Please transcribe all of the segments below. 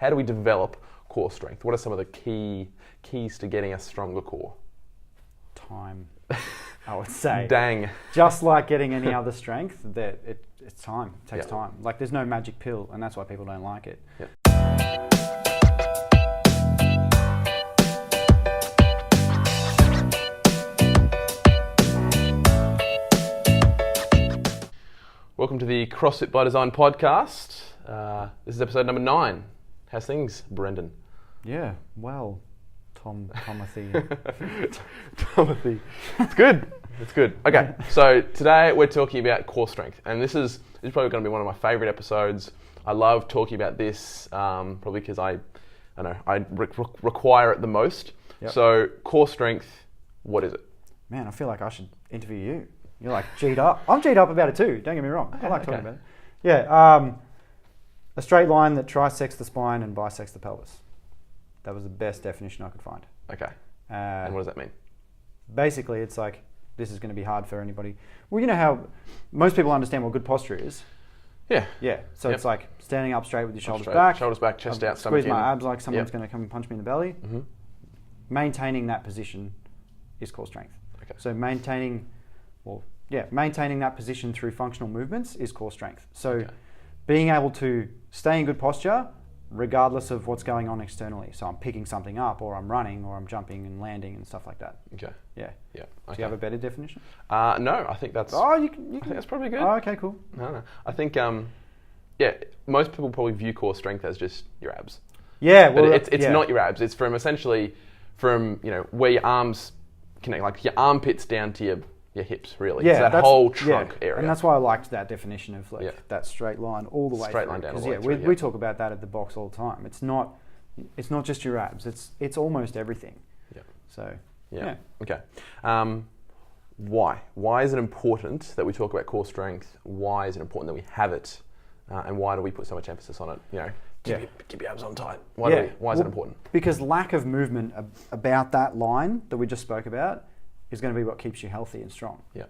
How do we develop core strength? What are some of the keys to getting a stronger core? Time, I would say. Dang. Just like getting any other strength, that it's time. It takes Yep. time. Like there's no magic pill, and that's why people don't like it. Yep. Welcome to the CrossFit by Design podcast. This is episode number 9. How's things, Brendan? Yeah, well, Tomothy. Timothy. It's good. It's good. Okay, so today we're talking about core strength, and this is probably going to be one of my favourite episodes. I love talking about this, probably because I require it the most. Yep. So, core strength, what is it? Man, I feel like I should interview you. You're like G'd up. I'm G'd up about it too. Don't get me wrong. I like talking about it. Yeah, a straight line that trisects the spine and bisects the pelvis. That was the best definition I could find. Okay. And what does that mean? Basically, it's like, this is going to be hard for anybody. Well, you know how most people understand what good posture is. Yeah. Yeah. So Yep. It's like standing up straight with your shoulders Straight. back. Shoulders back, chest out, stomach Squeeze my in. abs like someone's Yep. going to come and punch me in the belly. Mm-hmm. Maintaining that position is core strength. Okay. So maintaining that position through functional movements is core strength. So Okay. being able to stay in good posture regardless of what's going on externally. So I'm picking something up, or I'm running, or I'm jumping and landing and stuff like that. Okay. Yeah. Yeah. Do you have a better definition? No, I think that's. Oh, you I can. think that's probably good. Oh, okay, cool. No. I think, most people probably view core strength as just your abs. Yeah, But well, it's not your abs. It's from where your arms connect, like your armpits down to your hips, really. Yeah, it's that whole trunk area. And that's why I liked that definition of Yeah. that straight line all the way Straight through. line down 'Cause, all the way we, through, we talk about that at the box all the time. It's not just your abs. It's almost everything. Yeah. So Yeah. Okay. Why? Why is it important that we talk about core strength? Why is it important that we have it? And why do we put so much emphasis on it? Keep your abs on tight. Why is it important? Because lack of movement about that line that we just spoke about is going to be what keeps you healthy and strong. Yeah.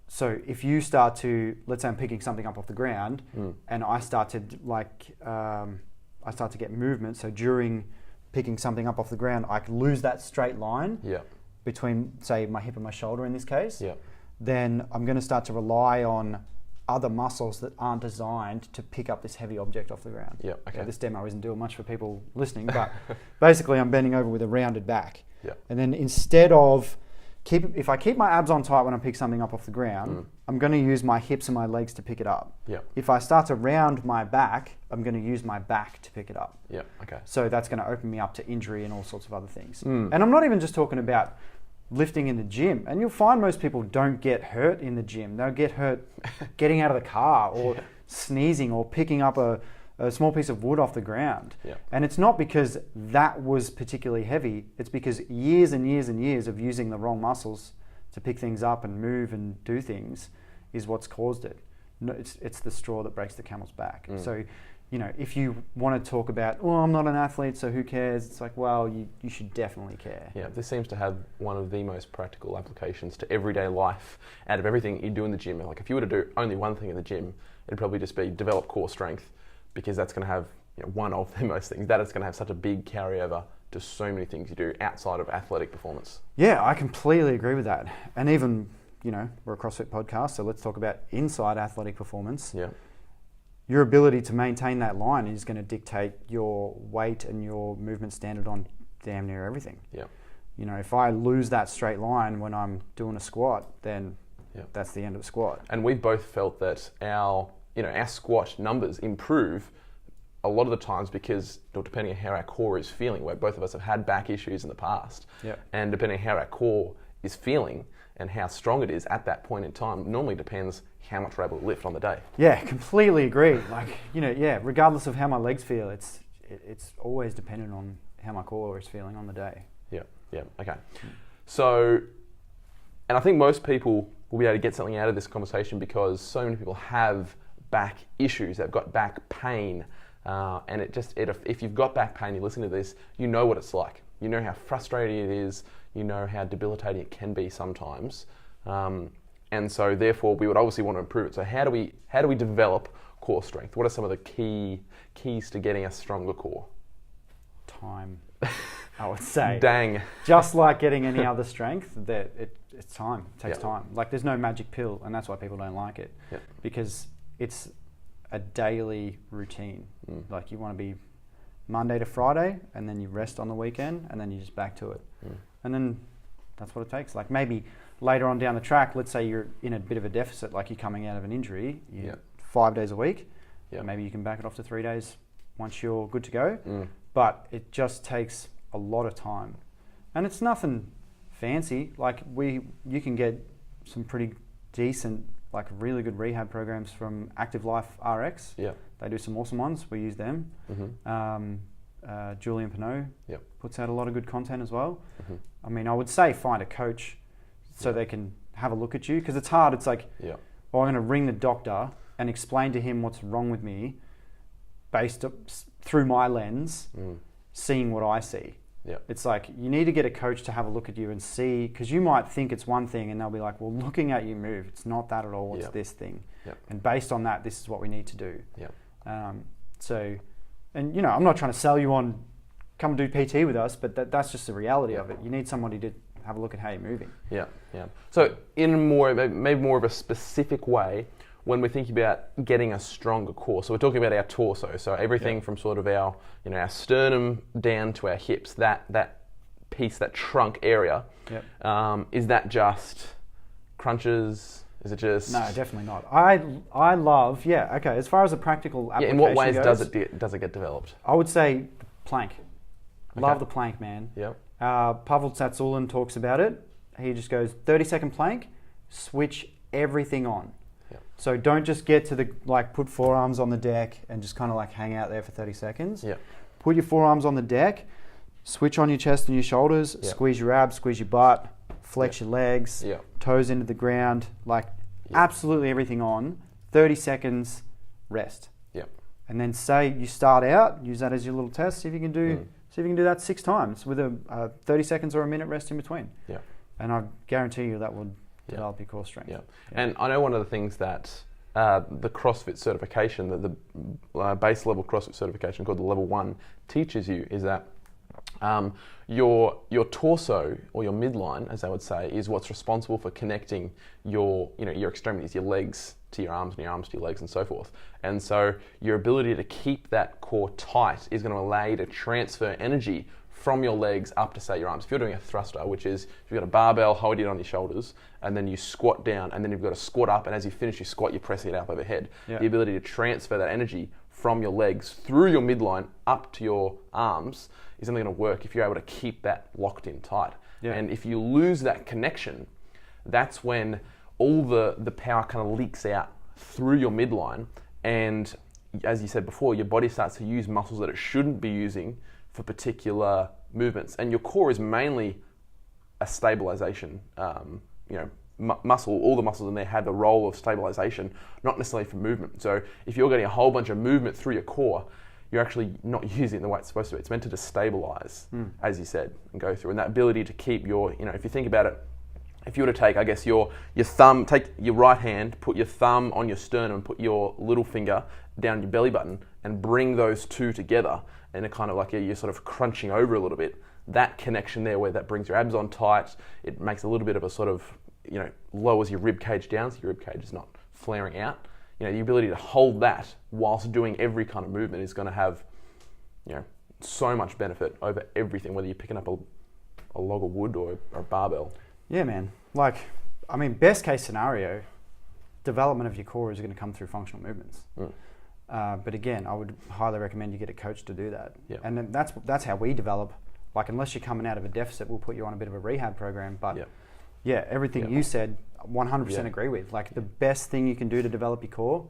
So if you start to, let's say I'm picking something up off the ground, and I start to get movement. So during picking something up off the ground, I can lose that straight line between, say, my hip and my shoulder in this case. Yeah. Then I'm going to start to rely on other muscles that aren't designed to pick up this heavy object off the ground. Yeah. Okay. Yeah, this demo isn't doing much for people listening, but basically I'm bending over with a rounded back. Yeah. And then instead of if I keep my abs on tight when I pick something up off the ground, I'm going to use my hips and my legs to pick it up. Yeah. If I start to round my back, I'm going to use my back to pick it up. Yeah. Okay. So that's going to open me up to injury and all sorts of other things. And I'm not even just talking about lifting in the gym. And you'll find most people don't get hurt in the gym. They'll get hurt getting out of the car or sneezing or picking up a small piece of wood off the ground. Yeah. And it's not because that was particularly heavy. It's because years and years and years of using the wrong muscles to pick things up and move and do things is what's caused it. No, it's the straw that breaks the camel's back. So, if you want to talk about, I'm not an athlete, so who cares? It's like, well, you should definitely care. Yeah, this seems to have one of the most practical applications to everyday life out of everything you do in the gym. Like if you were to do only one thing in the gym, it'd probably just be develop core strength, because that's going to have one of the most things. That is going to have such a big carryover to so many things you do outside of athletic performance. Yeah, I completely agree with that. And even, we're a CrossFit podcast, so let's talk about inside athletic performance. Yeah. Your ability to maintain that line is going to dictate your weight and your movement standard on damn near everything. Yeah. If I lose that straight line when I'm doing a squat, then that's the end of the squat. And we've both felt that our squat numbers improve a lot of the times because, depending on how our core is feeling, where both of us have had back issues in the past, and depending on how our core is feeling and how strong it is at that point in time, normally depends how much we're able to lift on the day. Yeah, completely agree. Regardless of how my legs feel, it's always dependent on how my core is feeling on the day. Yeah, okay. So, and I think most people will be able to get something out of this conversation because so many people have back issues. They've got back pain, and if you've got back pain, you listen to this, you know what it's like. You know how frustrating it is. You know how debilitating it can be sometimes. And so therefore we would obviously want to improve it. So how do we develop core strength? What are some of the keys to getting a stronger core? Time, I would say. Dang. Just like getting any other strength, it's time. It takes Yep. time. Like there's no magic pill, and that's why people don't like it. Yep. Because it's a daily routine. Like you want to be Monday to Friday, and then you rest on the weekend, and then you're just back to it. And then that's what it takes. Like maybe later on down the track, let's say you're in a bit of a deficit, like you're coming out of an injury, 5 days a week. Yep. Maybe you can back it off to 3 days once you're good to go. But it just takes a lot of time. And it's nothing fancy. Like you can get some pretty decent, like really good rehab programs from Active Life RX. Yeah. They do some awesome ones. We use them. Julian Pinot puts out a lot of good content as well. I mean, I would say find a coach so they can have a look at you, because it's hard. It's like, I'm going to ring the doctor and explain to him what's wrong with me based through my lens, seeing what I see. It's like you need to get a coach to have a look at you and see, because you might think it's one thing and they'll be like, well, looking at you move, it's not that at all, it's this thing. And based on that, this is what we need to do. So, and you know, I'm not trying to sell you on come do PT with us, but that's just the reality of it. You need somebody to have a look at how you're moving. So in maybe more of a specific way, when we're thinking about getting a stronger core, so we're talking about our torso, so everything from sort of our sternum down to our hips, that piece, that trunk area, is that just crunches? Is it just... No, definitely not. I love, as far as a practical application in what ways goes, does it get developed? I would say plank. Love the plank, man. Pavel Tsatsouline talks about it. He just goes 30-second plank, switch everything on. So don't just get to put forearms on the deck and just kind of like hang out there for 30 seconds. Put your forearms on the deck, switch on your chest and your shoulders, squeeze your abs, squeeze your butt, flex your legs, toes into the ground, absolutely everything on. 30 seconds, rest. And then say you start out, use that as your little test, see if you can do that 6 times with a 30 seconds or a minute rest in between. And I guarantee you that would develop your core strength. And I know one of the things that the CrossFit certification, the base level CrossFit certification called the Level 1 teaches you is that your torso or your midline, as I would say, is what's responsible for connecting your extremities, your legs to your arms and your arms to your legs and so forth. And so your ability to keep that core tight is going to allow you to transfer energy from your legs up to, say, your arms. If you're doing a thruster, which is, if you've got a barbell, hold it on your shoulders, and then you squat down, and then you've got to squat up, and as you finish your squat, you're pressing it up overhead. The ability to transfer that energy from your legs through your midline up to your arms is only going to work if you're able to keep that locked in tight. And if you lose that connection, that's when all the power kind of leaks out through your midline, and as you said before, your body starts to use muscles that it shouldn't be using for particular movements. And your core is mainly a stabilization muscle. All the muscles in there have the role of stabilization, not necessarily for movement. So if you're getting a whole bunch of movement through your core, you're actually not using it the way it's supposed to be. It's meant to just stabilize, as you said, and go through. And that ability to keep your, if you think about it, if you were to take, I guess, your thumb, take your right hand, put your thumb on your sternum, put your little finger down your belly button, and bring those two together, and it kind of like you're sort of crunching over a little bit. That connection there, where that brings your abs on tight, it makes a little bit of a sort of, lowers your rib cage down, so your rib cage is not flaring out. The ability to hold that whilst doing every kind of movement is going to have, so much benefit over everything, whether you're picking up a log of wood or a barbell. Yeah, man. Best case scenario, development of your core is going to come through functional movements. But again, I would highly recommend you get a coach to do that. And then that's how we develop. Unless you're coming out of a deficit, we'll put you on a bit of a rehab program. But everything you said, 100% agree with. The best thing you can do to develop your core,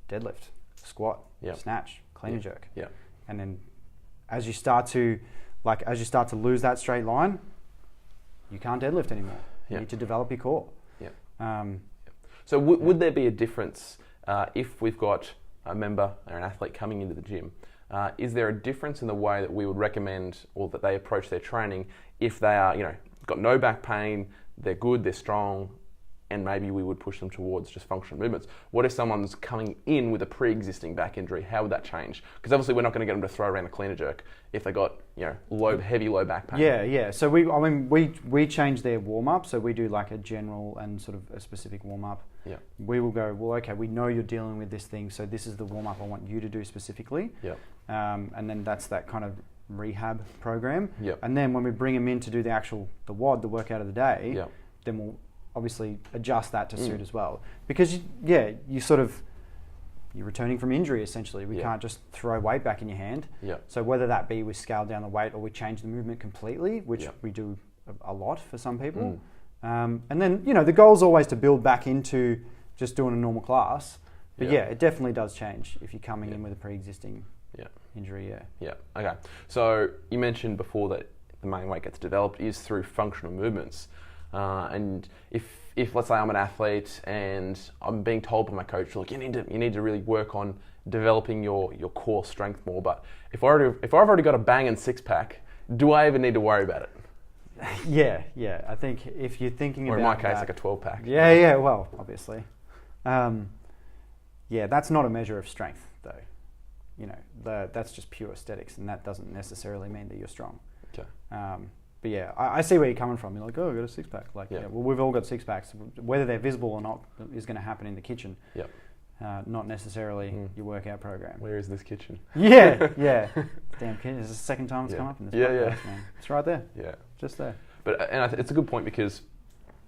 deadlift, squat, snatch, clean and jerk. And then as you start to lose that straight line, you can't deadlift anymore. You need to develop your core. So would there be a difference if we've got a member or an athlete coming into the gym? Is there a difference in the way that we would recommend or that they approach their training if they are, got no back pain, they're good, they're strong, and maybe we would push them towards just functional movements. What if someone's coming in with a pre-existing back injury? How would that change? Because obviously we're not going to get them to throw around a cleaner jerk if they got heavy low back pain. Yeah. So we change their warm up. So we do like a general and sort of a specific warm up. Yeah. We will go, well, okay, we know you're dealing with this thing, so this is the warm up I want you to do specifically. Yeah. And then that's that kind of rehab program. Yep. And then when we bring them in to do the WOD, the workout of the day, Yep. then we'll obviously adjust that to suit as well. Because you're returning from injury essentially. We can't just throw weight back in your hand. Yep. So whether that be we scale down the weight or we change the movement completely, which we do a lot for some people. And then, the goal is always to build back into just doing a normal class. But it definitely does change if you're coming in with a pre-existing injury. Yeah. Okay. So you mentioned before that the main way it gets developed is through functional movements. And if let's say I'm an athlete and I'm being told by my coach, look, you need to really work on developing your core strength more. But if I've already got a banging six pack, do I even need to worry about it? Yeah. I think if you're thinking or about in my case, that, like a 12 pack. Yeah. Well, obviously, that's not a measure of strength, though. That's just pure aesthetics, and that doesn't necessarily mean that you're strong. Okay. But I see where you're coming from. You're like, oh, I got a six pack. Well, we've all got six packs. Whether they're visible or not is going to happen in the kitchen. Yep. Not necessarily your workout program. Where is this kitchen? Yeah. Damn kitchen. This is the second time it's come up in this podcast, man. It's right there. Yeah. Just there. But it's a good point because,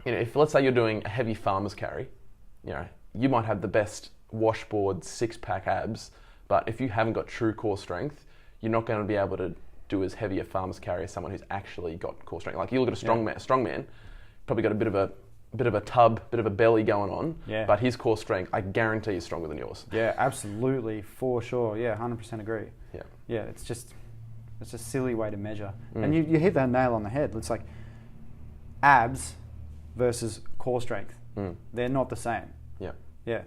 if let's say you're doing a heavy farmer's carry, you might have the best washboard six-pack abs, but if you haven't got true core strength, you're not going to be able to do as heavy a farmer's carry as someone who's actually got core strength. Like you look at a strong man, probably got a bit of a tub, bit of a belly going on, but his core strength, I guarantee, is stronger than yours. Yeah, absolutely, for sure. Yeah, 100% agree. Yeah, it's a silly way to measure. And you hit that nail on the head. It's like abs versus core strength. They're not the same. Yeah,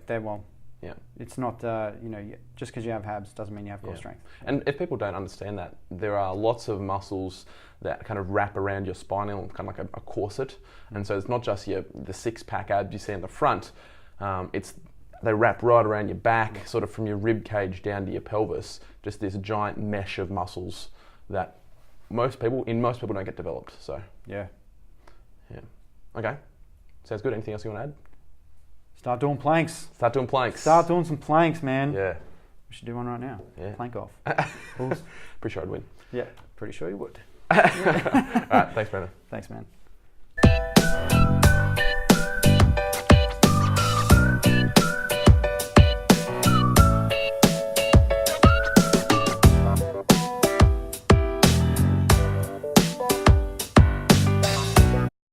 it's not, just because you have abs doesn't mean you have core strength. And if people don't understand that, there are lots of muscles that kind of wrap around your spine, kind of like a corset. And so it's not just the six-pack abs you see in the front. They wrap right around your back, sort of from your rib cage down to your pelvis. Just this giant mesh of muscles that most people don't get developed. So yeah. Okay, sounds good. Anything else you want to add? Start doing planks. Start doing some planks, man. Yeah. We should do one right now. Yeah. Plank off. Pretty sure I'd win. Yeah, pretty sure you would. All right, thanks, Brendan. Thanks, man.